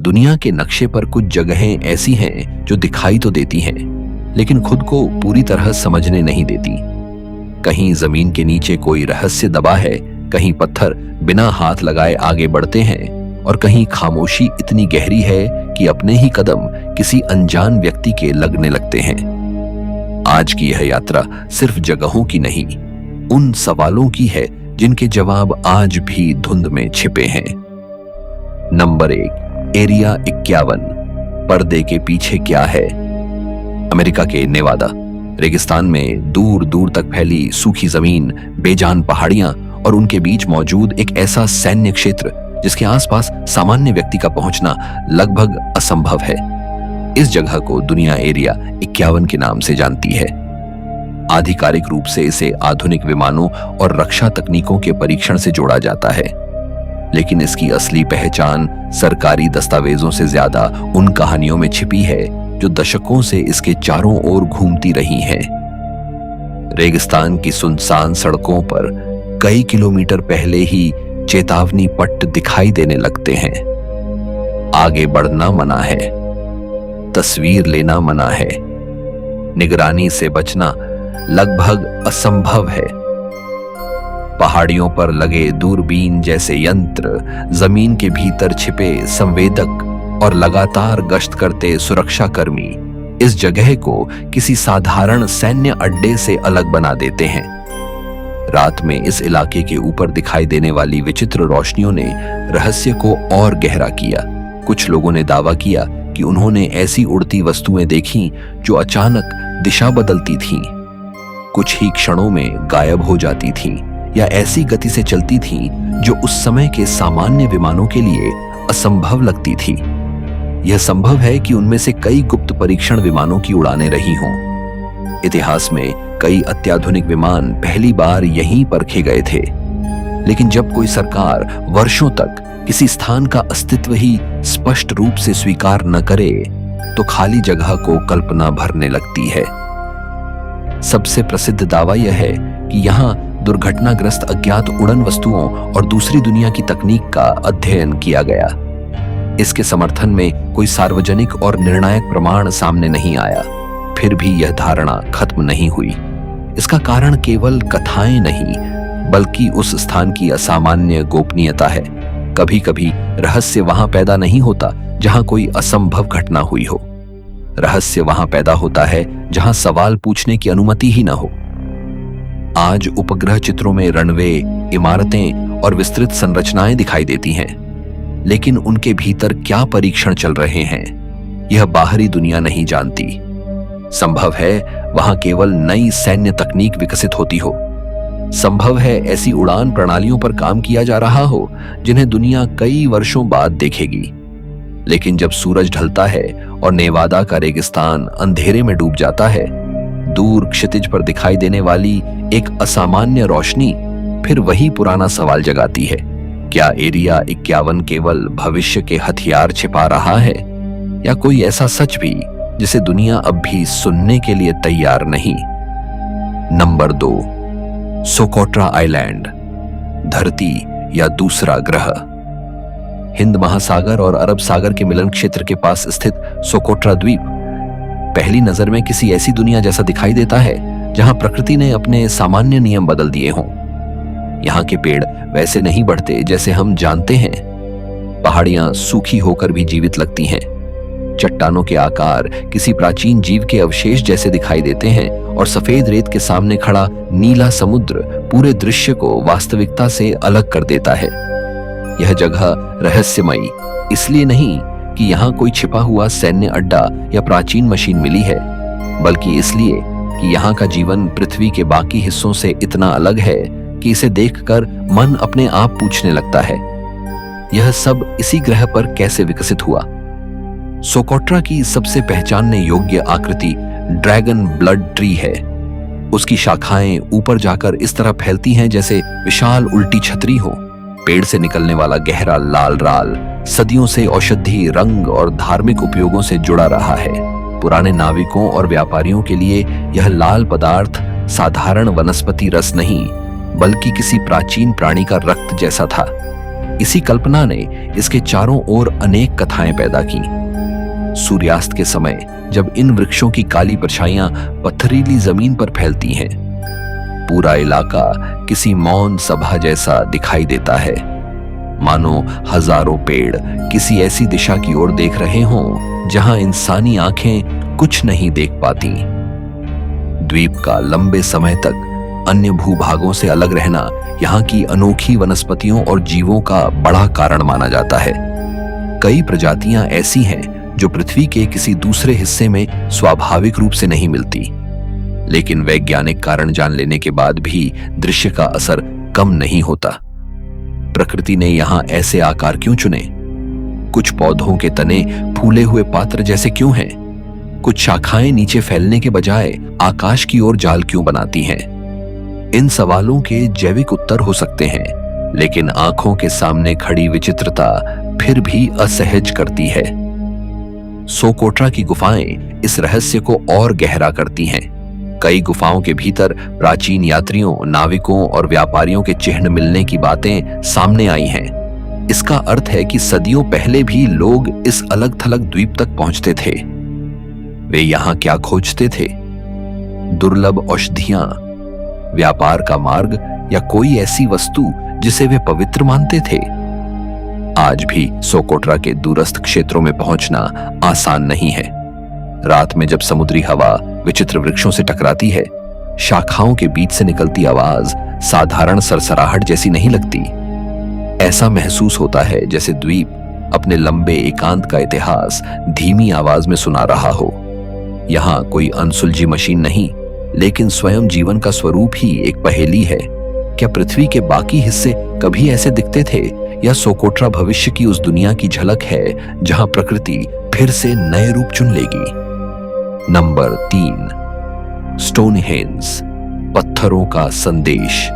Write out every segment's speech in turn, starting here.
दुनिया के नक्शे पर कुछ जगहें ऐसी हैं जो दिखाई तो देती हैं, लेकिन खुद को पूरी तरह समझने नहीं देती। कहीं जमीन के नीचे कोई रहस्य दबा है, कहीं पत्थर बिना हाथ लगाए आगे बढ़ते हैं और कहीं खामोशी इतनी गहरी है कि अपने ही कदम किसी अनजान व्यक्ति के लगने लगते हैं। आज की यह यात्रा सिर्फ जगहों की नहीं, उन सवालों की है जिनके जवाब आज भी धुंध में छिपे हैं। Number 1, area 51। पर्दे के पीछे क्या है? अमेरिका के नेवादा रेगिस्तान में दूर दूर तक फैली सूखी जमीन, बेजान पहाड़ियां और उनके बीच मौजूद एक ऐसा सैन्य क्षेत्र जिसके आसपास सामान्य व्यक्ति का पहुंचना लगभग असंभव है। इस जगह को दुनिया एरिया 51 के नाम से जानती है। आधिकारिक रूप से इसे आधुनिक विमानों और रक्षा तकनीकों के परीक्षण से जोड़ा जाता है, लेकिन इसकी असली पहचान सरकारी दस्तावेजों से ज्यादा उन कहानियों में छिपी है जो दशकों से इसके चारों ओर घूमती रही हैं। रेगिस्तान की सुनसान सड़कों पर कई किलोमीटर पहले ही चेतावनी पट्ट दिखाई देने लगते हैं। आगे बढ़ना मना है, तस्वीर लेना मना है, निगरानी से बचना लगभग असंभव है। पहाड़ियों पर लगे दूरबीन जैसे यंत्र, जमीन के भीतर छिपे संवेदक और लगातार गश्त करते सुरक्षा कर्मी इस जगह को किसी साधारण सैन्य अड्डे से अलग बना देते हैं। रात में इस इलाके के ऊपर दिखाई देने वाली विचित्र रोशनियों ने रहस्य को और गहरा किया। कुछ लोगों ने दावा किया कि उन्होंने ऐसी उड़ती वस्तुएं देखीं जो अचानक दिशा बदलती थीं, कुछ ही क्षणों में गायब हो जाती थीं या ऐसी गति से चलती थीं जो उस समय के सामान्य विमानों के लिए असंभव लगती थी। यह संभव है कि उनमें से कई गुप्त परीक्षण विमानों की उड़ानें रही हों। इतिहास में कई अत्याधुनिक विमान पहली बार यहीं परखे गए थे, लेकिन जब कोई सरकार वर्षों तक किसी स्थान का अस्तित्व ही स्पष्ट रूप से स्वीकार न करे तो खाली जगह को कल्पना भरने लगती है। सबसे प्रसिद्ध दावा यह है कि यहाँ दुर्घटनाग्रस्त अज्ञात उड़न वस्तुओं और दूसरी दुनिया की तकनीक का अध्ययन किया गया। इसके समर्थन में कोई सार्वजनिक और निर्णायक प्रमाण सामने नहीं आया, फिर भी यह धारणा खत्म नहीं हुई। इसका कारण केवल कथाएं नहीं, बल्कि उस स्थान की असामान्य गोपनीयता है। कभी कभी रहस्य वहां पैदा नहीं होता जहां कोई असंभव घटना हुई हो। रहस्य वहां पैदा होता है जहां सवाल पूछने की अनुमति ही न हो। आज उपग्रह चित्रों में रनवे, इमारतें और विस्तृत संरचनाएं दिखाई देती हैं, लेकिन उनके भीतर क्या परीक्षण चल रहे हैं यह बाहरी दुनिया नहीं जानती। संभव है वहां केवल नई सैन्य तकनीक विकसित होती हो। संभव है ऐसी उड़ान प्रणालियों पर काम किया जा रहा हो जिन्हें दुनिया कई वर्षों बाद देखेगी। लेकिन जब सूरज ढलता है और नेवादा का रेगिस्तान अंधेरे में डूब जाता है, दूर क्षितिज पर दिखाई देने वाली एक असामान्य रोशनी फिर वही पुराना सवाल जगाती है, क्या एरिया 51 केवल भविष्य के हथियार छिपा रहा है या कोई ऐसा सच भी जिसे दुनिया अब भी सुनने के लिए तैयार नहीं? नंबर 2, सोकोट्रा आइलैंड, धरती या दूसरा ग्रह। हिंद महासागर और अरब सागर के मिलन क्षेत्र के पास स्थित सोकोट्रा द्वीप पहली नजर में किसी ऐसी दुनिया जैसा दिखाई देता है जहां प्रकृति ने अपने सामान्य नियम बदल दिए हों। यहाँ के पेड़ वैसे नहीं बढ़ते जैसे हम जानते हैं। पहाड़ियां सूखी होकर भी जीवित लगती हैं। चट्टानों के आकार किसी प्राचीन जीव के अवशेष जैसे दिखाई देते हैं और सफेद रेत के सामने खड़ा नीला समुद्र पूरे दृश्य को वास्तविकता से अलग कर देता है। यह जगह रहस्यमयी इसलिए नहीं कि यहाँ कोई छिपा हुआ सैन्य अड्डा या प्राचीन मशीन मिली है, बल्कि इसलिए कि यहाँ का जीवन पृथ्वी के बाकी हिस्सों से इतना अलग है कि इसे देखकर मन अपने आप पूछने लगता है, यह सब इसी ग्रह पर कैसे विकसित हुआ? सोकोट्रा की सबसे पहचानने योग्य आकृति ड्रैगन ब्लड ट्री है। उसकी शाखाएं ऊपर जाकर इस तरह फैलती हैं जैसे विशाल उल्टी छतरी हो। पेड़ से निकलने वाला गहरा लाल राल सदियों से औषधि, रंग और धार्मिक उपयोगों से जुड़ा रहा है। पुराने नाविकों और व्यापारियों के लिए यह लाल पदार्थ साधारण वनस्पति रस नहीं, बल्कि किसी प्राचीन प्राणी का रक्त जैसा था। इसी कल्पना ने इसके चारों ओर अनेक कथाएं पैदा की। सूर्यास्त के समय जब इन वृक्षों की काली परछाइयां पथरीली जमीन पर फैलती हैं, पूरा इलाका किसी मौन सभा जैसा दिखाई देता है, मानो हजारों पेड़ किसी ऐसी दिशा की ओर देख रहे हों जहां इंसानी आंखें कुछ नहीं देख पाती। द्वीप का लंबे समय तक अन्य भूभागों से अलग रहना यहाँ की अनोखी वनस्पतियों और जीवों का बड़ा कारण माना जाता है। कई प्रजातियां ऐसी हैं जो पृथ्वी के किसी दूसरे हिस्से में स्वाभाविक रूप से नहीं मिलती, लेकिन वैज्ञानिक कारण जान लेने के बाद भी दृश्य का असर कम नहीं होता। प्रकृति ने यहां ऐसे आकार क्यों चुने? कुछ पौधों के तने फूले हुए पात्र जैसे क्यों हैं? कुछ शाखाएं नीचे फैलने के बजाय आकाश की ओर जाल क्यों बनाती हैं? इन सवालों के जैविक उत्तर हो सकते हैं, लेकिन आंखों के सामने खड़ी विचित्रता फिर भी असहज करती है। सोकोट्रा की गुफाएं इस रहस्य को और गहरा करती हैं। कई गुफाओं के भीतर प्राचीन यात्रियों, नाविकों और व्यापारियों के चिन्ह मिलने की बातें सामने आई हैं। इसका अर्थ है कि सदियों पहले भी लोग इस अलग थलग द्वीप तक पहुंचते थे। वे यहां क्या खोजते थे? दुर्लभ औषधियां, व्यापार का मार्ग या कोई ऐसी वस्तु जिसे वे पवित्र मानते थे? आज भी सोकोट्रा के दूरस्थ क्षेत्रों में पहुंचना आसान नहीं है। रात में जब समुद्री हवा विचित्र वृक्षों से टकराती है, शाखाओं के बीच से निकलती आवाज साधारण सरसराहट जैसी नहीं लगती। ऐसा महसूस होता है जैसे द्वीप अपने लंबे एकांत का इतिहास धीमी आवाज में सुना रहा हो। यहां कोई अनसुलझी मशीन नहीं, लेकिन स्वयं जीवन का स्वरूप ही एक पहेली है। क्या पृथ्वी के बाकी हिस्से कभी ऐसे दिखते थे, या सोकोट्रा भविष्य की उस दुनिया की झलक है जहां प्रकृति फिर से नए रूप चुन लेगी? नंबर 3, स्टोनहेंज, पत्थरों का संदेश।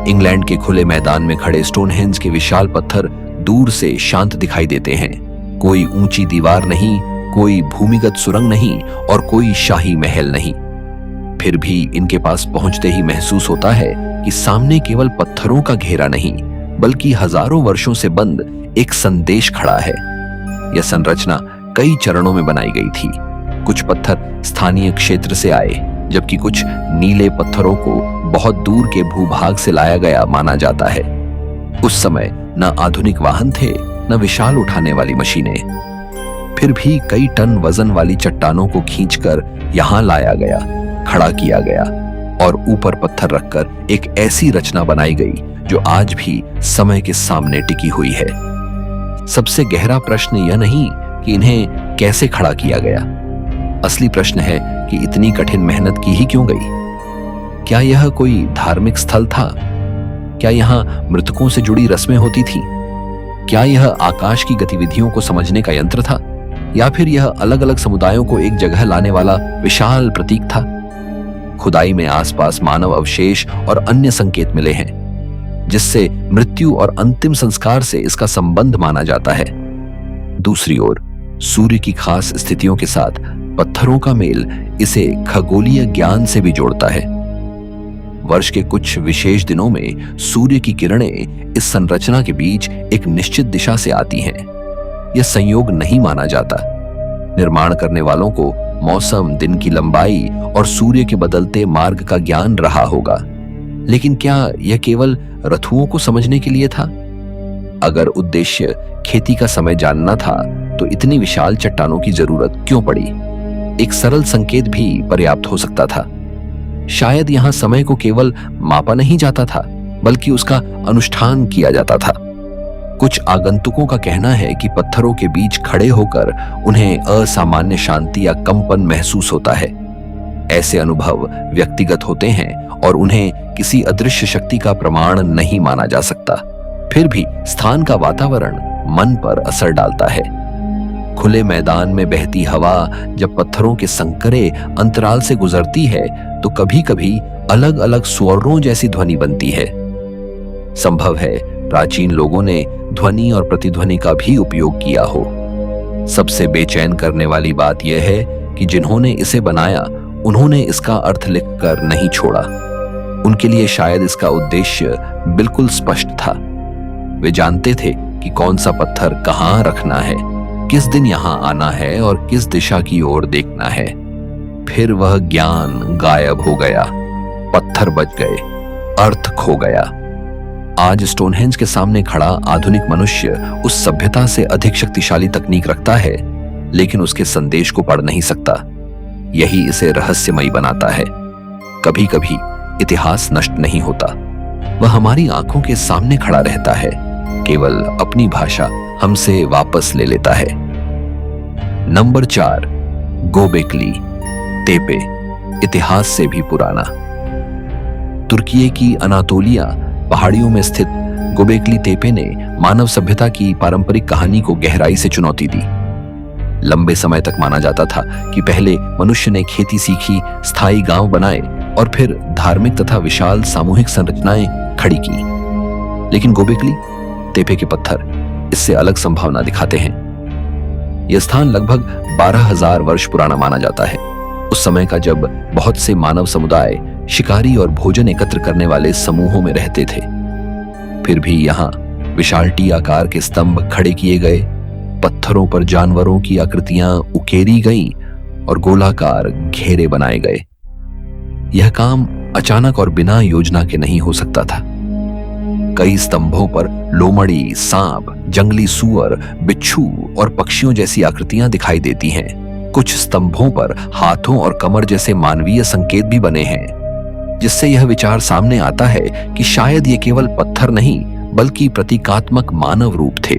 इंग्लैंड के खुले मैदान में खड़े स्टोनहेंज के विशाल पत्थर दूर से शांत दिखाई देते हैं। कोई ऊंची दीवार नहीं, कोई भूमिगत सुरंग नहीं और कोई शाही महल नहीं। फिर भी इनके पास पहुंचते ही महसूस होता है कि सामने केवल पत्थरों का घेरा नहीं, बल्कि हजारों वर्षों से बंद एक संदेश खड़ा है। यह संरचना कई चरणों में बनाई गई थी। कुछ पत्थर स्थानीय क्षेत्र से आए, जबकि कुछ नीले पत्थरों को बहुत दूर के भूभाग से लाया गया माना जाता है। उस समय न आधुनिक वाहन थे, न विशाल उठाने वाली मशीनें। फिर भी कई टन वजन वाली चट्टानों को खींचकर यहां लाया गया, खड़ा किया गया और ऊपर पत्थर रखकर एक ऐसी रचना बनाई गई जो आज भी समय के सामने टिकी हुई है। सबसे गहरा प्रश्न यह नहीं कि इन्हें कैसे खड़ा किया गया। असली प्रश्न है कि इतनी कठिन मेहनत की ही क्यों गई? क्या यह कोई धार्मिक स्थल था? क्या यहां मृतकों से जुड़ी रस्में होती थी? क्या यह आकाश की गतिविधियों को समझने का यंत्र था, या फिर यह अलग अलग समुदायों को एक जगह लाने वाला विशाल प्रतीक था? खुदाई में आसपास मानव अवशेष और अन्य संकेत मिले हैं, जिससे मृत्यु और अंतिम संस्कार से इसका संबंध माना जाता है। दूसरी ओर सूर्य की खास स्थितियों के साथ पत्थरों का मेल इसे खगोलीय ज्ञान से भी जोड़ता है। वर्ष के कुछ विशेष दिनों में सूर्य की किरणें इस संरचना के बीच एक निश्चित दिशा से आती हैं। यह संयोग नहीं माना जाता। निर्माण करने वालों को मौसम, दिन की लंबाई और सूर्य के बदलते मार्ग का ज्ञान रहा होगा। लेकिन क्या यह केवल रथुओं को समझने के लिए था? अगर उद्देश्य खेती का समय जानना था, तो इतनी विशाल चट्टानों की जरूरत क्यों पड़ी? एक सरल संकेत भी पर्याप्त हो सकता था। शायद यहां समय को केवल मापा नहीं जाता था, बल्कि उसका अनुष्ठान किया जाता था। कुछ आगंतुकों का कहना है कि पत्थरों के बीच खड़े होकर उन्हें असामान्य शांति या कंपन महसूस होता है। ऐसे अनुभव व्यक्तिगत होते हैं और उन्हें किसी अदृश्य शक्ति का प्रमाण नहीं माना जा सकता। फिर भी स्थान का वातावरण मन पर असर डालता है। खुले मैदान में बहती हवा जब पत्थरों के संकरे अंतराल से गुजरती है, तो कभी कभी अलग अलग स्वरों जैसी ध्वनि बनती है। संभव है प्राचीन लोगों ने ध्वनि और प्रतिध्वनि का भी उपयोग किया हो। सबसे बेचैन करने वाली बात यह है कि जिन्होंने इसे बनाया, उन्होंने इसका अर्थ लिखकर नहीं छोड़ा। उनके लिए शायद इसका उद्देश्य बिल्कुल स्पष्ट था। वे जानते थे कि कौन सा पत्थर कहाँ रखना है, किस दिन यहां आना है और किस दिशा की ओर देखना है। फिर वह ज्ञान गायब हो गया, पत्थर बच गए, अर्थ खो गया। आज स्टोनहेंज के सामने खड़ा आधुनिक मनुष्य उस सभ्यता से अधिक शक्तिशाली तकनीक रखता है, लेकिन उसके संदेश को पढ़ नहीं सकता। यही इसे रहस्यमयी बनाता है। कभी कभी इतिहास नष्ट नहीं होता, वह हमारी आंखों के सामने खड़ा रहता है, केवल अपनी भाषा हमसे वापस ले लेता है। नंबर 4, गोबेकली तेपे, इतिहास से भी पुराना। तुर्की की अनातोलिया पहाड़ियों में स्थित गोबेकली तेपे ने मानव सभ्यता की पारंपरिक कहानी को गहराई से चुनौती दी। लंबे समय तक माना जाता था कि पहले मनुष्य ने खेती सीखी, स्थायी गांव बनाए और फिर धार्मिक तथा विशाल सामूहिक संरचनाएं खड़ी की। लेकिन गोबेकली तेपे के पत्थर इससे अलग संभावना दिखाते हैं। यह स्थान लगभग 12,000 वर्ष पुराना माना जाता है, उस समय का जब बहुत से मानव समुदाय शिकारी और भोजन एकत्र करने वाले समूहों में रहते थे। फिर भी यहाँ विशाल टी आकार के स्तंभ खड़े किए गए, पत्थरों पर जानवरों की आकृतियां उकेरी गईं और गोलाकार घेरे बनाए गए। यह काम अचानक और बिना योजना के नहीं हो सकता था। कई स्तंभों पर लोमड़ी, सांप, जंगली सूअर, बिच्छू और पक्षियों जैसी आकृतियां दिखाई देती हैं। कुछ स्तंभों पर हाथों और कमर जैसे मानवीय संकेत भी बने हैं, जिससे यह विचार सामने आता है कि शायद ये केवल पत्थर नहीं बल्कि प्रतीकात्मक मानव रूप थे।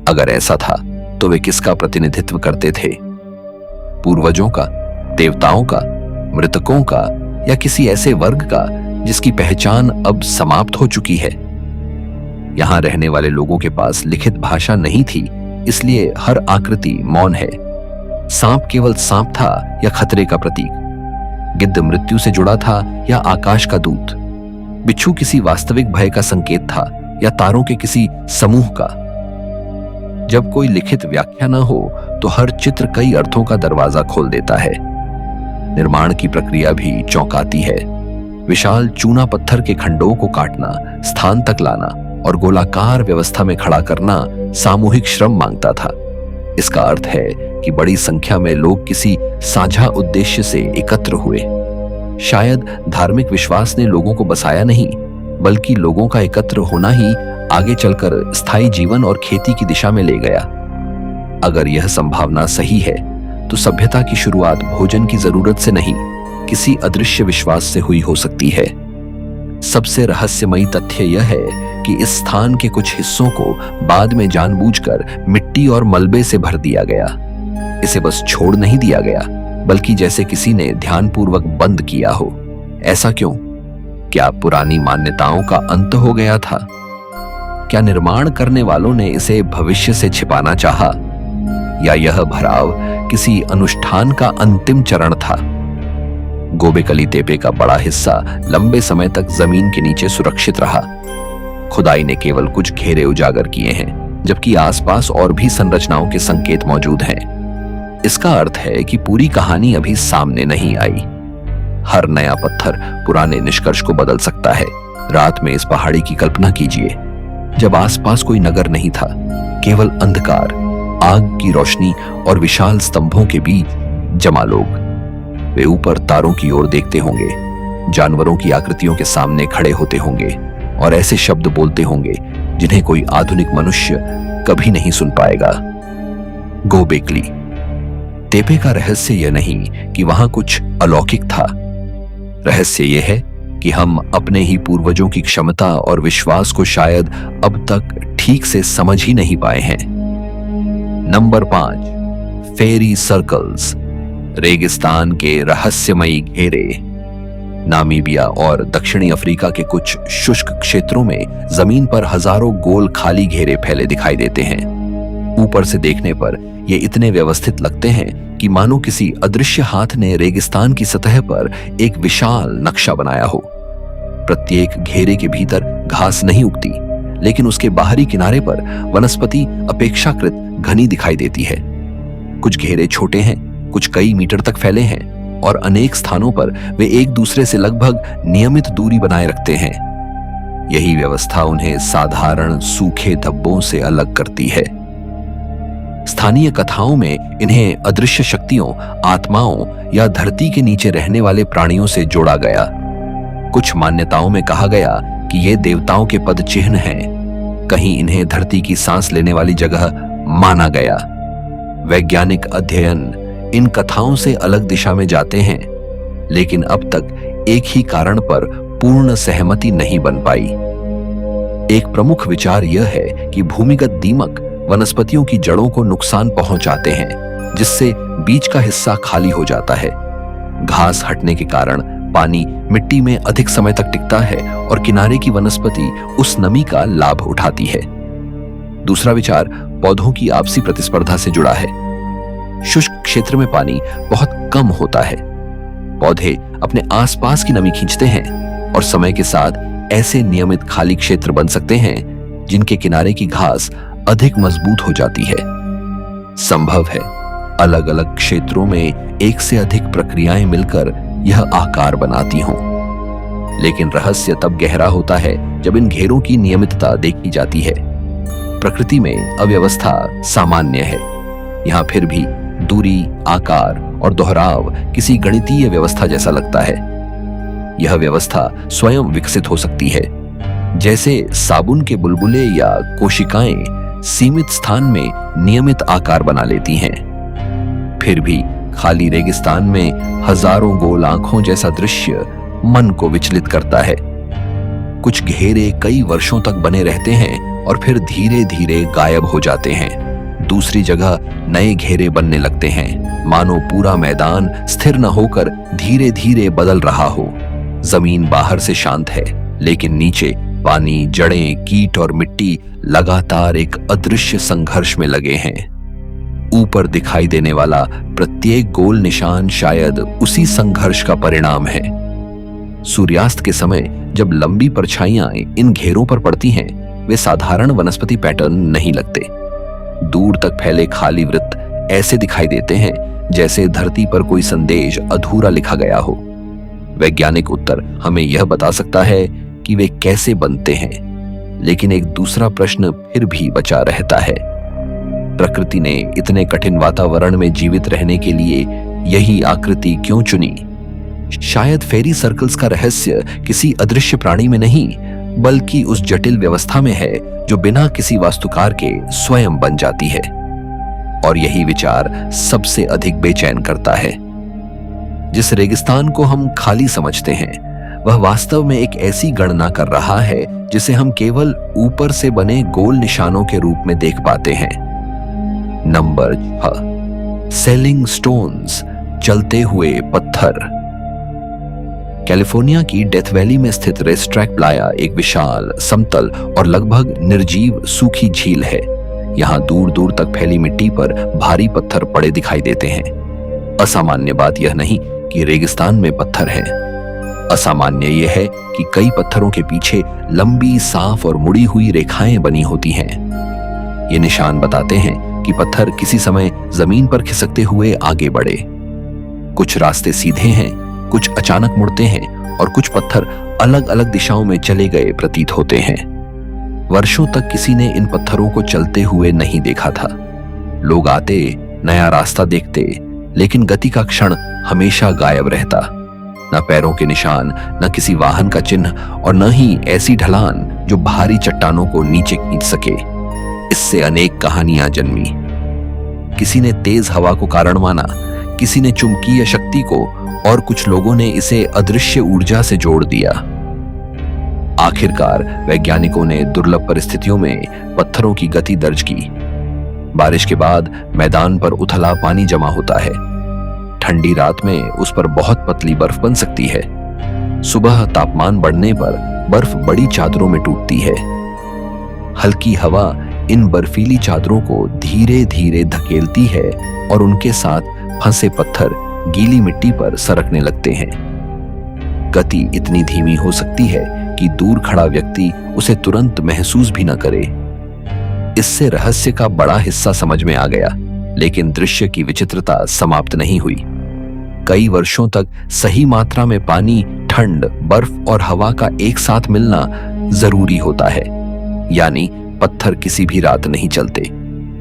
अगर ऐसा था तो वे किसका प्रतिनिधित्व करते थे? पूर्वजों का, देवताओं का, मृतकों का या किसी ऐसे वर्ग का जिसकी पहचान अब समाप्त हो चुकी है? यहां रहने वाले लोगों के पास लिखित भाषा नहीं थी, इसलिए हर आकृति मौन है। सांप केवल सांप था या खतरे का प्रतीक? गिद्ध मृत्यु से जुड़ा था या आकाश का दूत? बिच्छू किसी वास्तविक भय का संकेत था या तारों के किसी समूह का? जब कोई लिखित व्याख्या न हो तो हर चित्र कई अर्थों का दरवाजा खोल देता है। निर्माण की प्रक्रिया भी चौंकाती है। विशाल चूना पत्थर के खंडों को काटना, स्थान तक लाना और गोलाकार व्यवस्था में खड़ा करना सामूहिक श्रम मांगता था। इसका अर्थ है कि बड़ी संख्या में लोग किसी साझा उद्देश्य से एकत्र हुए। शायद धार्मिक विश्वास ने लोगों को बसाया नहीं, बल्कि लोगों का एकत्र होना ही आगे चलकर स्थायी जीवन और खेती की दिशा में ले गया। अगर यह संभावना सही है तो सभ्यता की शुरुआत भोजन की जरूरत से नहीं, किसी अदृश्य विश्वास से हुई हो सकती है। सबसे रहस्यमयी तथ्य यह है कि इस स्थान के कुछ हिस्सों को बाद में जानबूझकर मिट्टी और मलबे से भर दिया गया। इसे बस छोड़ नहीं दिया गया, बल्कि जैसे किसी ने ध्यानपूर्वक बंद किया हो। ऐसा क्यों? क्या पुरानी मान्यताओं का अंत हो गया था? क्या निर्माण करने वालों ने इसे भविष्य से छिपाना चाहा? या यह भराव किसी अनुष्ठान का अंतिम चरण था? गोबेकली तेपे का बड़ा हिस्सा लंबे समय तक जमीन के नीचे सुरक्षित रहा। खुदाई ने केवल कुछ घेरे उजागर किए हैं, जबकि आसपास और भी संरचनाओं के संकेत मौजूद हैं। इसका अर्थ है कि पूरी कहानी अभी सामने नहीं आई। हर नया पत्थर पुराने निष्कर्ष को बदल सकता है। रात में इस पहाड़ी की कल्पना कीजिए, जब आसपास कोई नगर नहीं था, केवल अंधकार, आग की रोशनी और विशाल स्तंभों के बीच जमा लोग। वे ऊपर तारों की ओर देखते होंगे, जानवरों की आकृतियों के सामने खड़े होते होंगे और ऐसे शब्द बोलते होंगे जिन्हें कोई आधुनिक मनुष्य कभी नहीं सुन पाएगा। गोबेकली तेपे का रहस्य यह नहीं कि वहां कुछ अलौकिक था। रहस्य यह है कि हम अपने ही पूर्वजों की क्षमता और विश्वास को शायद अब तक ठीक से समझ ही नहीं पाए हैं। नंबर 5, फेरी सर्कल्स, रेगिस्तान के रहस्यमयी घेरे। नामीबिया और दक्षिणी अफ्रीका के कुछ शुष्क क्षेत्रों में जमीन पर हजारों गोल खाली घेरे फैले दिखाई देते हैं। ऊपर से देखने पर ये इतने व्यवस्थित लगते हैं कि मानो किसी अदृश्य हाथ ने रेगिस्तान की सतह पर एक विशाल नक्शा बनाया हो। प्रत्येक घेरे के भीतर घास नहीं उगती, लेकिन उसके बाहरी किनारे पर वनस्पति अपेक्षाकृत घनी दिखाई देती है। कुछ घेरे छोटे हैं, कुछ कई मीटर तक फैले हैं और अनेक स्थानों पर वे एक दूसरे से लगभग नियमित दूरी बनाए रखते हैं। यही व्यवस्था उन्हें साधारण सूखे धब्बों से अलग करती है। स्थानीय कथाओं में इन्हें अदृश्य शक्तियों, आत्माओं या धरती के नीचे रहने वाले प्राणियों से जोड़ा गया। कुछ मान्यताओं में कहा गया कि ये देवताओं के पद चिन्ह हैं। कहीं इन्हें धरती की सांस लेने वाली जगह माना गया। वैज्ञानिक अध्ययन इन कथाओं से अलग दिशा में जाते हैं, लेकिन अब तक एक ही कारण पर पूर्ण सहमति नहीं बन पाई। एक प्रमुख विचार यह है कि भूमिगत दीमक वनस्पतियों की जड़ों को नुकसान पहुंचाते हैं, जिससे बीच का हिस्सा खाली हो जाता है। घास हटने के कारण पानी मिट्टी में अधिक समय तक टिकता है और किनारे की वनस्पति उस नमी का लाभ उठाती है। दूसरा विचार पौधों की आपसी प्रतिस्पर्धा से जुड़ा है। शुष्क क्षेत्र में पानी बहुत कम होता है। पौधे अपने आसपास की नमी खींचते हैं और समय के साथ ऐसे नियमित खाली क्षेत्र बन सकते हैं जिनके किनारे की घास अधिक मजबूत हो जाती है। संभव है अलग अलग क्षेत्रों में एक से अधिक प्रक्रियाएं मिलकर यह आकार बनाती हों, लेकिन रहस्य तब गहरा होता है जब इन घेरों की नियमितता देखी जाती है। प्रकृति में अव्यवस्था सामान्य है, यहां फिर भी दूरी, आकार और दोहराव किसी गणितीय व्यवस्था जैसा लगता है। यह व्यवस्था स्वयं विकसित हो सकती है, जैसे साबुन के बुलबुले या कोशिकाएं सीमित स्थान में नियमित आकार बना लेती हैं। फिर भी खाली रेगिस्तान में हजारों गोल आंखों जैसा दृश्य मन को विचलित करता है। कुछ घेरे कई वर्षों तक बने रहते हैं और फिर धीरे धीरे गायब हो जाते हैं। दूसरी जगह नए घेरे बनने लगते हैं, मानो पूरा मैदान स्थिर न होकर धीरे धीरे बदल रहा हो। जमीन बाहर से शांत है, लेकिन नीचे पानी, जड़ें, कीट और मिट्टी लगातार एक अदृश्य संघर्ष में लगे हैं। ऊपर दिखाई देने वाला प्रत्येक गोल निशान शायद उसी संघर्ष का परिणाम है। सूर्यास्त के समय जब लंबी परछाइयां इन घेरों पर पड़ती हैं, वे साधारण वनस्पति पैटर्न नहीं लगते। दूर तक फैले खाली वृत्त ऐसे दिखाई देते हैं जैसे धरती पर कोई संदेश अधूरा लिखा गया हो। वैज्ञानिक उत्तर हमें यह बता सकता है कि वे कैसे बनते हैं, लेकिन एक दूसरा प्रश्न फिर भी बचा रहता है। प्रकृति ने इतने कठिन वातावरण में जीवित रहने के लिए यही आकृति क्यों चुनी? शायद फेरी सर्कल्स का रहस्य किसी अदृश्य प्राणी में नहीं, बल्कि उस जटिल व्यवस्था में है जो बिना किसी वास्तुकार के स्वयं बन जाती है। और यही विचार सबसे अधिक बेचैन करता है। जिस रेगिस्तान को हम खाली समझते हैं, वह वास्तव में एक ऐसी गणना कर रहा है जिसे हम केवल ऊपर से बने गोल निशानों के रूप में देख पाते हैं। नंबर 6, सेलिंग स्टोन्स, चलते हुए पत्थर। कैलिफोर्निया की डेथ वैली में स्थित रेसट्रैक प्लाया एक विशाल, समतल और लगभग निर्जीव सूखी झील है। यहाँ दूर दूर तक फैली मिट्टी पर भारी पत्थर पड़े दिखाई देते हैं। असामान्य बात यह नहीं कि रेगिस्तान में पत्थर हैं। असामान्य यह है कि कई पत्थरों के पीछे लंबी, साफ और मुड़ी हुई रेखाएं बनी होती हैं। ये निशान बताते हैं कि पत्थर किसी समय जमीन पर खिसकते हुए आगे बढ़े। कुछ रास्ते सीधे हैं, कुछ अचानक मुड़ते हैं और कुछ पत्थर अलग अलग दिशाओं में चले गए प्रतीत होते हैं। वर्षों तक किसी ने इन पत्थरों को चलते हुए नहीं देखा था। लोग आते, नया रास्ता देखते, लेकिन गति का क्षण हमेशा गायब रहता। न पैरों के निशान, न किसी वाहन का चिन्ह और न ही ऐसी ढलान जो भारी चट्टानों को नीचे खींच सके। इससे अनेक कहानियां जन्मी। किसी ने तेज हवा को कारण माना, किसी ने चुंबकीय शक्ति को, और कुछ लोगों ने इसे अदृश्य ऊर्जा से जोड़ दिया। आखिरकार वैज्ञानिकों ने दुर्लभ परिस्थितियों में पत्थरों की गति दर्ज की। बारिश के बाद मैदान पर उथला पानी जमा होता है। ठंडी रात में उस पर बहुत पतली बर्फ बन सकती है। सुबह तापमान बढ़ने पर बर्फ बड़ी चादरों में टूटती है। हल्की हवा इन बर्फीली चादरों को धीरे धीरे धकेलती है और उनके साथ फंसे पत्थर गीली मिट्टी पर सरकने लगते हैं। गति इतनी धीमी हो सकती है कि दूर खड़ा व्यक्ति उसे तुरंत महसूस भी न करे। इससे रहस्य का बड़ा हिस्सा समझ में आ गया, लेकिन दृश्य की विचित्रता समाप्त नहीं हुई। कई वर्षों तक सही मात्रा में पानी, ठंड, बर्फ और हवा का एक साथ मिलना जरूरी होता है। यानी पत्थर किसी भी रात नहीं चलते,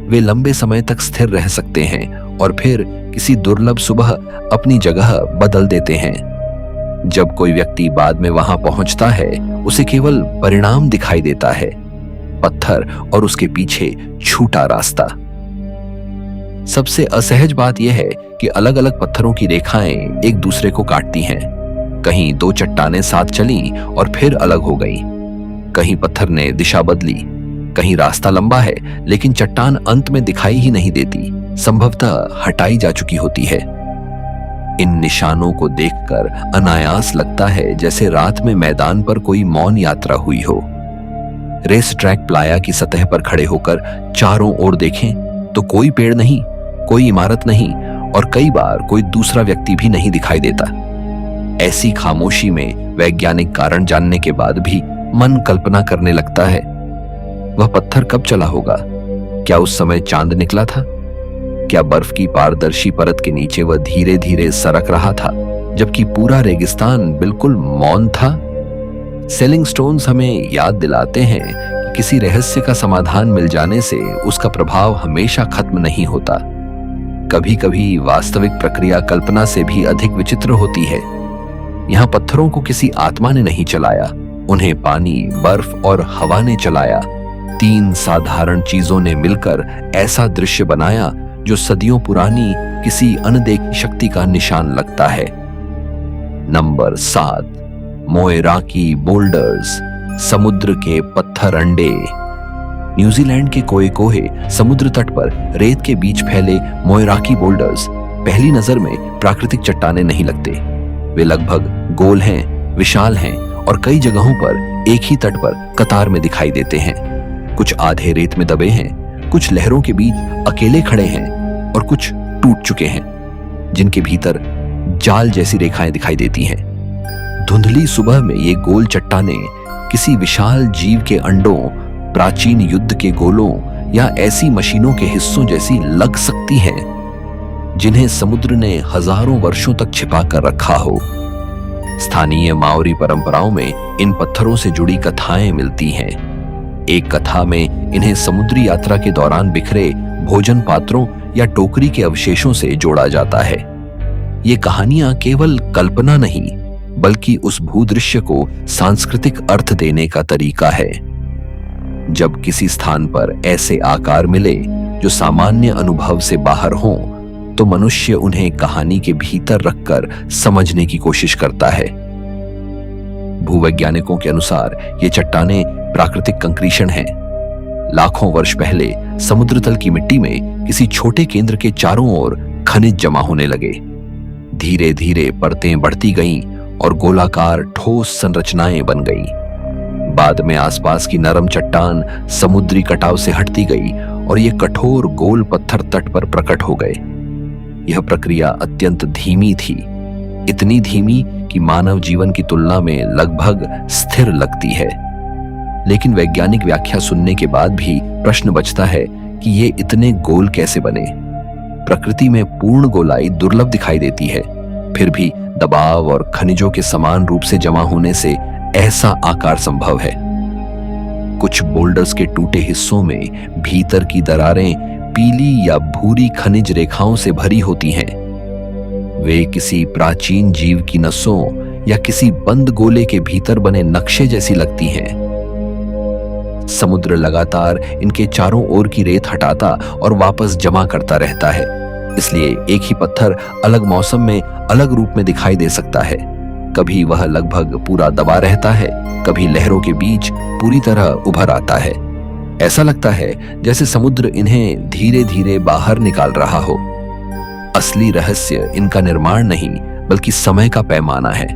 वे लंबे समय तक स्थिर रह सकते हैं और फिर किसी दुर्लभ सुबह अपनी जगह बदल देते हैं। जब कोई व्यक्ति बाद में वहां पहुंचता है, उसे केवल परिणाम दिखाई देता है, पत्थर और उसके पीछे छूटा रास्ता। सबसे असहज बात यह है कि अलग अलग पत्थरों की रेखाएं एक दूसरे को काटती हैं। कहीं दो चट्टानें साथ चलीं और फिर अलग हो गईं। कहीं पत्थर ने दिशा बदली, कहीं रास्ता लंबा है लेकिन चट्टान अंत में दिखाई ही नहीं देती, संभवतः हटाई जा चुकी होती है। इन निशानों को देखकर अनायास लगता है जैसे रात में मैदान पर कोई मौन यात्रा हुई हो। रेस ट्रैक प्लाया की सतह पर खड़े होकर चारों ओर देखें तो कोई पेड़ नहीं, कोई इमारत नहीं और कई बार कोई दूसरा व्यक्ति भी नहीं दिखाई देता। ऐसी खामोशी में वैज्ञानिक कारण जानने के बाद भी मन कल्पना करने लगता है, वह पत्थर कब चला होगा? क्या उस समय चांद निकला था? क्या बर्फ की पारदर्शी परत के नीचे वह धीरे धीरे सरक रहा था, जबकि पूरा रेगिस्तान बिल्कुल मौन था? सेलिंग स्टोन्स हमें याद दिलाते हैं कि किसी रहस्य का समाधान मिल जाने से उसका प्रभाव हमेशा खत्म नहीं होता। कभी कभी वास्तविक प्रक्रिया कल्पना से भी अधिक विचित्र होती है। यहाँ पत्थरों को किसी आत्मा ने नहीं चलाया, उन्हें पानी, बर्फ और हवा ने चलाया। तीन साधारण चीजों ने मिलकर ऐसा दृश्य बनाया जो सदियों पुरानी किसी अनदेखी शक्ति का निशान लगता है। नंबर 7, मोएराकी बोल्डर्स, समुद्र के पत्थर अंडे। न्यूजीलैंड के कोए समुद्र तट पर रेत के बीच फैले मोएराकी बोल्डर्स पहली नजर में प्राकृतिक चट्टानें नहीं लगते। वे लगभग गोल हैं, विशाल हैं और कई जगहों पर एक ही तट पर कतार में दिखाई देते हैं। कुछ आधे रेत में दबे हैं, कुछ लहरों के बीच अकेले खड़े हैं और कुछ टूट चुके हैं, जिनके भीतर जाल जैसी रेखाएं दिखाई देती हैं। धुंधली सुबह में ये गोल चट्टानें किसी विशाल जीव के अंडों, प्राचीन युद्ध के गोलों या ऐसी मशीनों के हिस्सों जैसी लग सकती हैं जिन्हें समुद्र ने हजारों वर्षों तक छिपा कर रखा हो। स्थानीय माओरी परंपराओं में इन पत्थरों से जुड़ी कथाएं मिलती हैं। एक कथा में इन्हें समुद्री यात्रा के दौरान बिखरे भोजन पात्रों या टोकरी के अवशेषों से जोड़ा जाता है। ये कहानियां केवल कल्पना नहीं, बल्कि उस भूदृश्य को सांस्कृतिक अर्थ देने का तरीका है। जब किसी स्थान पर ऐसे आकार मिले जो सामान्य अनुभव से बाहर हों, तो मनुष्य उन्हें कहानी के भीतर रखकर समझने की कोशिश करता है। भूवैज्ञानिकों के अनुसार ये चट्टानें प्राकृतिक कंक्रीशन हैं। लाखों वर्ष पहले समुद्र तल की मिट्टी में किसी छोटे केंद्र के चारों ओर खनिज जमा होने लगे। धीरे धीरे परतें बढ़ती गईं और गोलाकार ठोस संरचनाएं बन गईं। बाद में आसपास की नरम चट्टान समुद्री कटाव से हटती गई और ये कठोर गोल पत्थर तट पर प्रकट हो गए। यह प्रक्रिया अत्यंत धीमी थी, इतनी धीमी कि मानव जीवन की तुलना में लगभग स्थिर लगती है। लेकिन वैज्ञानिक व्याख्या सुनने के बाद भी प्रश्न बचता है कि ये इतने गोल कैसे बने। प्रकृति में पूर्ण गोलाई दुर्लभ दिखाई देती है, फिर भी दबाव और खनिजों के समान रूप से जमा होने से ऐसा आकार संभव है। कुछ बोल्डर्स के टूटे हिस्सों में भीतर की दरारें पीली या भूरी खनिज रेखाओं से भरी होती हैं। वे किसी प्राचीन जीव की नसों या किसी बंद गोले के भीतर बने नक्शे जैसी लगती हैं। समुद्र लगातार इनके चारों ओर की रेत हटाता और वापस जमा करता रहता है, इसलिए एक ही पत्थर अलग मौसम में अलग रूप में दिखाई दे सकता है। कभी वह लगभग पूरा दबा रहता है, कभी लहरों के बीच पूरी तरह उभर आता है। ऐसा लगता है जैसे समुद्र इन्हें धीरे धीरे बाहर निकाल रहा हो। असली रहस्य इनका निर्माण नहीं, बल्कि समय का पैमाना है।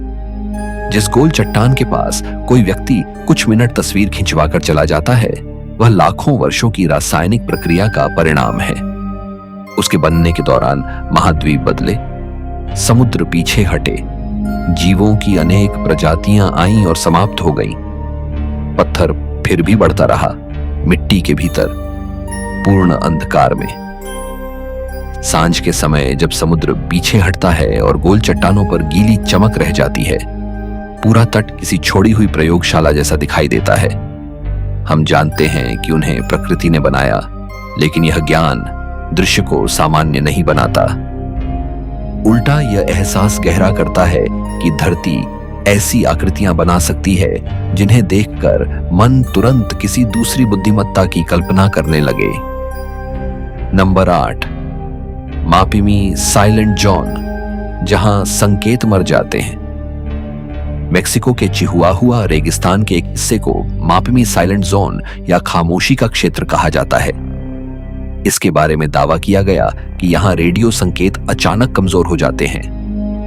जिस गोल चट्टान के पास कोई व्यक्ति कुछ मिनट तस्वीर खिंचवा कर चला जाता है, वह लाखों वर्षों की रासायनिक प्रक्रिया का परिणाम है। उसके बनने के दौरान महाद्वीप बदले, समुद्र पीछे हटे, जीवों की अनेक प्रजातियां आईं और समाप्त हो गईं। पत्थर फिर भी बढ़ता रहा, मिट्टी के भीतर, पूर्ण अंधकार में। सांझ के समय जब समुद्र पीछे हटता है और गोल चट्टानों पर गीली चमक रह जाती है, पूरा तट किसी छोड़ी हुई प्रयोगशाला जैसा दिखाई देता है। हम जानते हैं कि उन्हें प्रकृति ने बनाया, लेकिन यह ज्ञान दृश्य को सामान्य नहीं बनाता। उल्टा यह एहसास गहरा करता है कि धरती ऐसी आकृतियां बना सकती है जिन्हें देखकर मन तुरंत किसी दूसरी बुद्धिमत्ता की कल्पना करने लगे। नंबर 8, मापिमी साइलेंट जोन, जहां संकेत मर जाते हैं। मेक्सिको के चिहुआहुआ रेगिस्तान के एक हिस्से को मापिमी साइलेंट जोन या खामोशी का क्षेत्र कहा जाता है। इसके बारे में दावा किया गया कि यहां रेडियो संकेत अचानक कमजोर हो जाते हैं,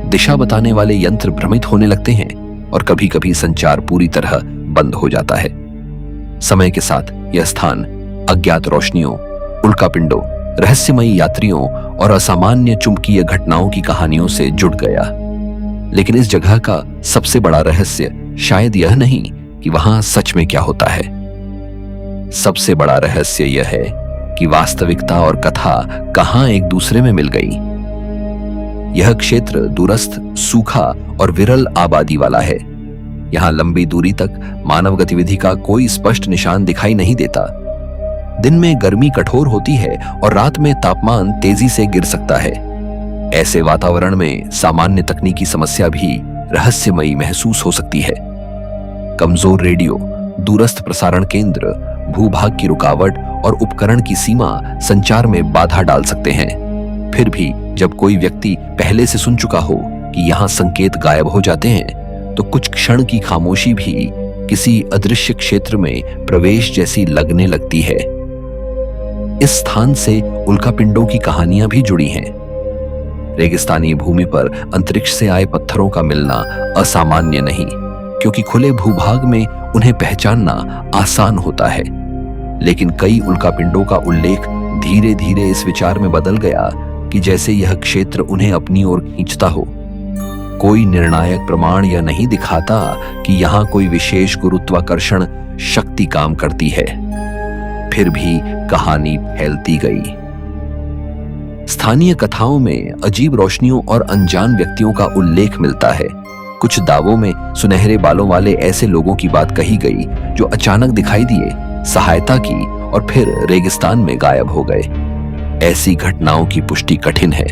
दिशा बताने वाले यंत्र भ्रमित होने लगते हैं और कभी-कभी संचार पूरी तरह बंद हो जाता है। समय के साथ यह स्थान अज्ञात रोशनियों, उल्कापिंडों, रहस्यमयी यात्रियों और असामान्य चुंबकीय घटनाओं की कहानियों से जुड़ गया। लेकिन इस जगह का सबसे बड़ा रहस्य शायद यह नहीं कि वहां सच में क्या होता है। सबसे बड़ा रहस्य यह है कि वास्तविकता और कथा कहां एक दूसरे में मिल गई। यह क्षेत्र दूरस्थ, सूखा और विरल आबादी वाला है। यहां लंबी दूरी तक मानव गतिविधि का कोई स्पष्ट निशान दिखाई नहीं देता। दिन में गर्मी कठोर होती है और रात में तापमान तेजी से गिर सकता है। ऐसे वातावरण में सामान्य तकनीकी समस्या भी रहस्यमयी महसूस हो सकती है। कमजोर रेडियो, दूरस्थ प्रसारण केंद्र, भूभाग की रुकावट और उपकरण की सीमा संचार में बाधा डाल सकते हैं। फिर भी जब कोई व्यक्ति पहले से सुन चुका हो कि यहां संकेत गायब हो जाते हैं, तो कुछ क्षण की खामोशी भी किसी अदृश्य क्षेत्र में प्रवेश जैसी लगने लगती है। इस स्थान से उल्कापिंडों की कहानियां भी जुड़ी हैं। रेगिस्तानी भूमि पर अंतरिक्ष से आए पत्थरों का मिलना असामान्य नहीं, क्योंकि खुले भूभाग में उन्हें पहचानना आसान होता है। लेकिन कई उल्कापिंडों का उल्लेख धीरे धीरे इस विचार में बदल गया कि जैसे यह क्षेत्र उन्हें अपनी ओर खींचता हो। कोई निर्णायक प्रमाण यह नहीं दिखाता कि यहां कोई विशेष गुरुत्वाकर्षण शक्ति काम करती है। फिर भी कहानी फैलती गई। स्थानीय कथाओं में अजीब रोशनियों और अनजान व्यक्तियों का उल्लेख मिलता है। कुछ दावों में सुनहरे बालों वाले ऐसे लोगों की बात कही गई जो अचानक दिखाई दिए, सहायता की और फिर रेगिस्तान में गायब हो गए। ऐसी घटनाओं की पुष्टि कठिन है।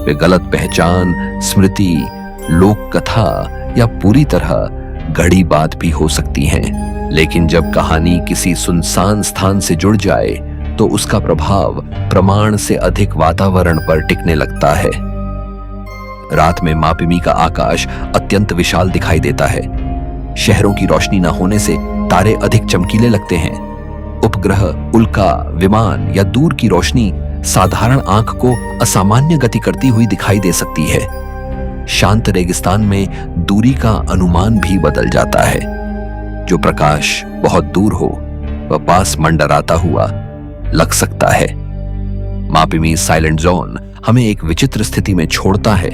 वे गलत पहचान, स्मृति, लोक कथा या पूरी तरह गढ़ी बात भी हो सकती हैं। लेकिन जब कहानी किसी सुनसान स्थान से जुड़ जाए तो उसका प्रभाव प्रमाण से अधिक वातावरण पर टिकने लगता है। रात में मापिमी का आकाश अत्यंत विशाल दिखाई देता है। शहरों की रोशनी न होने से तारे अधिक चमकीले लगते हैं। उपग्रह, उल्का, विमान या दूर की रोशनी साधारण आंख को असामान्य गति करती हुई दिखाई दे सकती है। शांत रेगिस्तान में दूरी का अनुमान भी बदल जाता है। जो प्रकाश बहुत दूर हो वह पास मंडराता हुआ लग सकता है। मापिमी साइलेंट जोन हमें एक विचित्र स्थिति में छोड़ता है।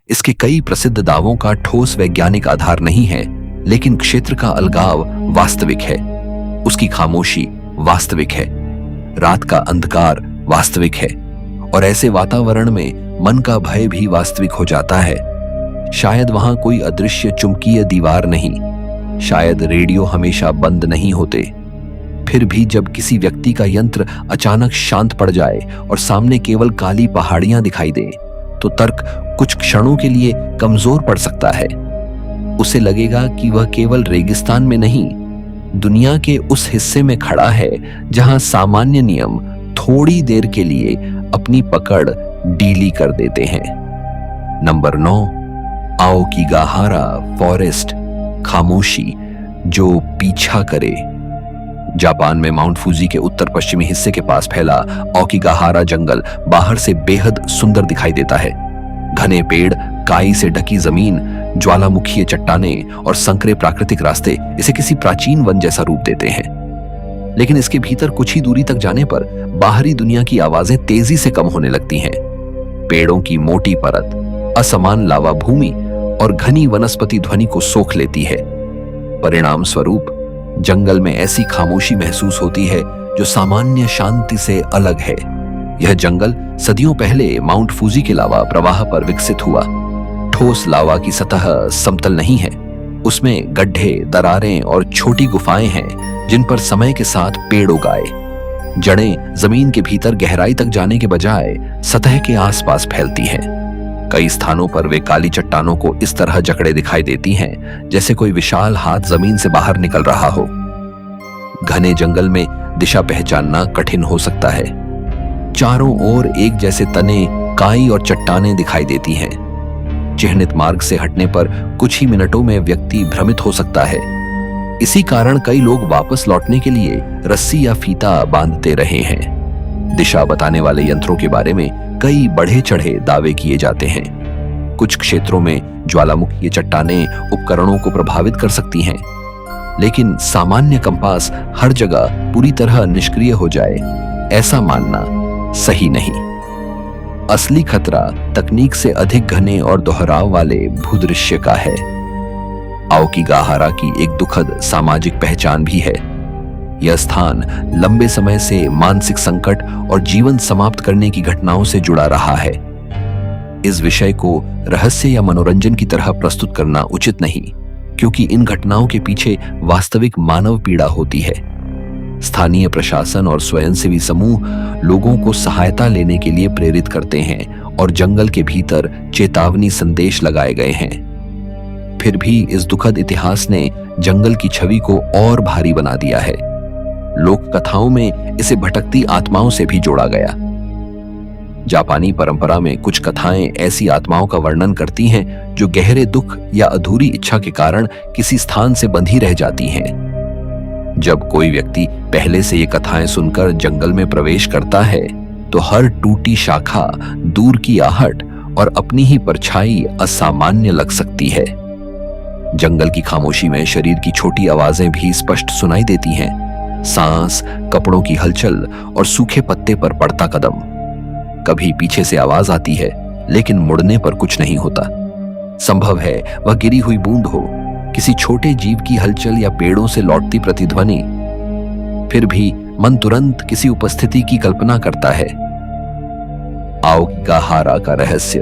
इसके कई प्रसिद्ध दावों का ठोस वैज्ञानिक आधार नहीं है, लेकिन क्षेत्र का अलगाव वास्तविक है। उसकी खामोशी वास्तविक है। रात का अंधकार वास्तविक है। और ऐसे वातावरण में मन का भय भी वास्तविक हो जाता है। शायद वहां कोई अदृश्य चुंबकीय दीवार नहीं, शायद रेडियो हमेशा बंद नहीं होते। फिर भी जब किसी व्यक्ति का यंत्र अचानक शांत पड़ जाए और सामने केवल काली पहाड़ियां दिखाई दे, तो तर्क कुछ क्षणों के लिए कमजोर पड़ सकता है। उसे लगेगा कि वह केवल रेगिस्तान में नहीं, दुनिया के उस हिस्से में खड़ा है जहां सामान्य नियम थोड़ी देर के लिए अपनी पकड़ ढीली कर देते हैं। नंबर 9, आओकिगाहारा फॉरेस्ट, खामोशी जो पीछा करे। जापान में माउंट फूजी के उत्तर पश्चिमी हिस्से के पास फैला आओकिगाहारा जंगल बाहर से बेहद सुंदर दिखाई देता है। घने पेड़, काई से ढकी जमीन, ज्वालामुखीय चट्टानें और संकरे प्राकृतिक रास्ते इसे किसी प्राचीन वन जैसा रूप देते हैं। लेकिन इसके भीतर कुछ ही दूरी तक जाने पर बाहरी दुनिया की आवाजें तेजी से कम होने लगती हैं। पेड़ों की मोटी परत, असमान लावा भूमि और घनी वनस्पति ध्वनि को सोख लेती है। परिणाम स्वरूप जंगल में ऐसी खामोशी महसूस होती है जो सामान्य शांति से अलग है। यह जंगल सदियों पहले माउंट फूजी के लावा प्रवाह पर विकसित हुआ। ठोस लावा की सतह समतल नहीं है, उसमें गड्ढे, दरारें और छोटी गुफाएं हैं जिन पर समय के साथ पेड़ उगाए। जड़ें जमीन के भीतर गहराई तक जाने के बजाय सतह के आसपास फैलती हैं। कई स्थानों पर वे काली चट्टानों को इस तरह जकड़े दिखाई देती हैं जैसे कोई विशाल हाथ जमीन से बाहर निकल रहा हो। घने जंगल में दिशा पहचानना कठिन हो सकता है। चारों ओर एक जैसे तने, काई और चट्टानें दिखाई देती हैं। चिह्नित मार्ग से हटने पर कुछ ही मिनटों में व्यक्ति भ्रमित हो सकता है। इसी कारण कई लोग वापस लौटने के लिए रस्सी या फीता बांधते रहे हैं। दिशा बताने वाले यंत्रों के बारे में कई बढ़े चढ़े दावे किए जाते हैं। कुछ क्षेत्रों में ज्वालामुखी चट्टानें उपकरणों को प्रभावित कर सकती हैं, लेकिन सामान्य कंपास हर जगह पूरी तरह निष्क्रिय हो जाए, ऐसा मानना सही नहीं। असली खतरा तकनीक से अधिक घने और दोहराव वाले भूदृश्य का है। आओकीगाहारा की एक दुखद सामाजिक पहचान भी है। यह स्थान लंबे समय से मानसिक संकट और जीवन समाप्त करने की घटनाओं से जुड़ा रहा है। इस विषय को रहस्य या मनोरंजन की तरह प्रस्तुत करना उचित नहीं, क्योंकि इन घटनाओं के पीछे वास्तविक मानव पीड़ा होती है। स्थानीय प्रशासन और स्वयंसेवी समूह लोगों को सहायता लेने के लिए प्रेरित करते हैं और जंगल के भीतर चेतावनी संदेश लगाए गए हैं। फिर भी इस दुखद इतिहास ने जंगल की छवि को और भारी बना दिया है। लोक कथाओं में इसे भटकती आत्माओं से भी जोड़ा गया। जापानी परंपरा में कुछ कथाएं ऐसी आत्माओं का वर्णन करती हैं जो गहरे दुख या अधूरी इच्छा के कारण किसी स्थान से बंधी रह जाती हैं। जब कोई व्यक्ति पहले से ये कथाएं सुनकर जंगल में प्रवेश करता है, तो हर टूटी शाखा, दूर की आहट और अपनी ही परछाई असामान्य लग सकती है। जंगल की खामोशी में शरीर की छोटी आवाजें भी स्पष्ट सुनाई देती हैं। सांस, कपड़ों की हलचल और सूखे पत्ते पर पड़ता कदम। कभी पीछे से आवाज आती है, लेकिन मुड़ने पर कुछ नहीं होता। संभव है वह गिरी हुई बूंद हो, किसी छोटे जीव की हलचल या पेड़ों से लौटती प्रतिध्वनि। फिर भी मन तुरंत किसी उपस्थिति की कल्पना करता है। आओकीगाहारा का रहस्य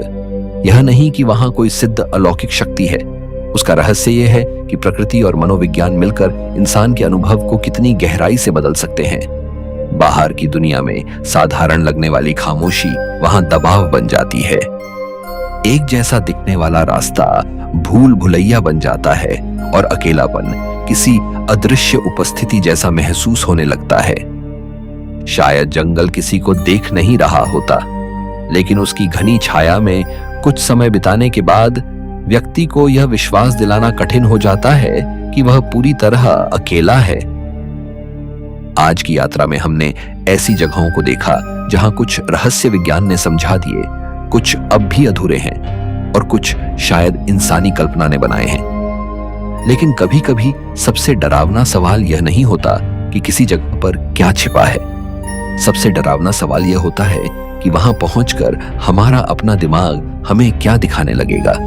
यह नहीं कि वहां कोई सिद्ध अलौकिक शक्ति है। उसका रहस्य यह है कि प्रकृति और मनोविज्ञान मिलकर इंसान के अनुभव को कितनी गहराई से बदल सकते हैं। बाहर की दुनिया में साधारण लगने वाली खामोशी वहां दबाव बन जाती है। एक जैसा दिखने वाला रास्ता भूल भुलैया बन जाता है और अकेलापन किसी अदृश्य उपस्थिति जैसा महसूस होने लगता है। शायद जंगल किसी को देख नहीं रहा होता, लेकिन उसकी घनी छाया में कुछ समय बिताने के बाद व्यक्ति को यह विश्वास दिलाना कठिन हो जाता है कि वह पूरी तरह अकेला है। आज की यात्रा में हमने ऐसी जगहों को देखा जहां कुछ रहस्य विज्ञान ने समझा दिए, कुछ अब भी अधूरे हैं और कुछ शायद इंसानी कल्पना ने बनाए हैं। लेकिन कभी कभी सबसे डरावना सवाल यह नहीं होता कि किसी जगह पर क्या छिपा है। सबसे डरावना सवाल यह होता है कि वहां पहुंचकर हमारा अपना दिमाग हमें क्या दिखाने लगेगा।